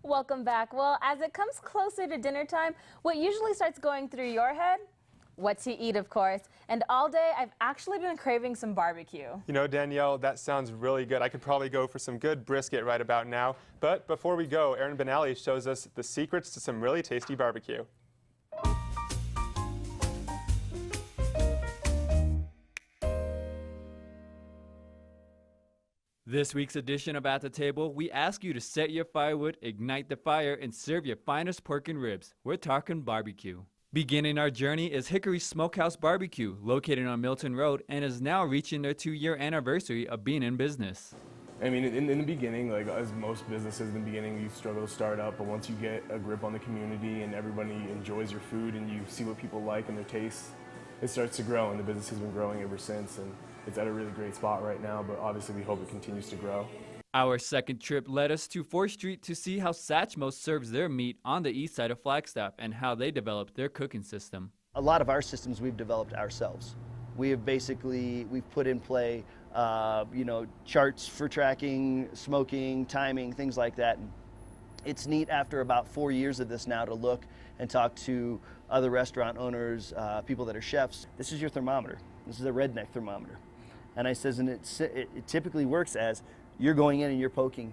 Welcome back. Well, as it comes closer to dinner time, what usually starts going through your head? What to eat, of course. And all day, I've actually been craving some barbecue. You know, Danielle, that sounds really good. I could probably go for some good brisket right about now. But before we go, Erin Benally shows us the secrets to some really tasty barbecue. This week's edition of At the Table, we ask you to set your firewood, ignite the fire, and serve your finest pork and ribs. We're talking barbecue. Beginning our journey is Hickory Smokehouse Barbecue, located on Milton Road, and is now reaching their 2-year anniversary of being in business. I mean, in the beginning, like as most businesses in the beginning, you struggle to start up, but once you get a grip on the community and everybody enjoys your food and you see what people like and their tastes, it starts to grow, and the business has been growing ever since, and it's at a really great spot right now, but obviously we hope it continues to grow. Our second trip led us to 4th Street to see how Satchmo serves their meat on the east side of Flagstaff and how they developed their cooking system. A lot of our systems we've developed ourselves. We've put in play, charts for tracking, smoking, timing, things like that. And it's neat after about 4 years of this now to look and talk to other restaurant owners, people that are chefs. This is your thermometer. This is a redneck thermometer. And I says, and it typically works as you're going in and you're poking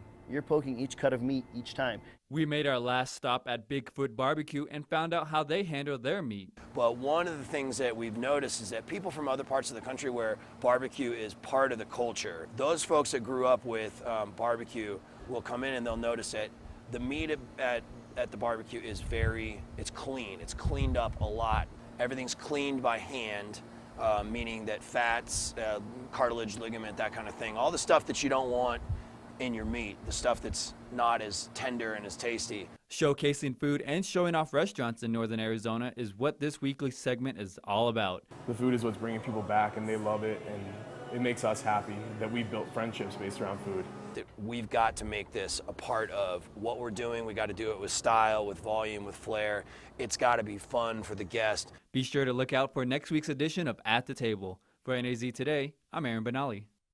each cut of meat each time. We made our last stop at Bigfoot BBQ and found out how they handle their meat. Well, one of the things that we've noticed is that people from other parts of the country where barbecue is part of the culture, those folks that grew up with barbecue will come in and they'll notice that the meat at the barbecue is it's clean. It's cleaned up a lot. Everything's cleaned by hand. Meaning that fats, cartilage, ligament, that kind of thing, all the stuff that you don't want in your meat, the stuff that's not as tender and as tasty. Showcasing food and showing off restaurants in northern Arizona is what this weekly segment is all about. The food is what's bringing people back, and they love it, and it makes us happy that we've built friendships based around food. We've got to make this a part of what we're doing. We got to do it with style, with volume, with flair. It's got to be fun for the guest. Be sure to look out for next week's edition of At the Table. For NAZ Today, I'm Erin Benally.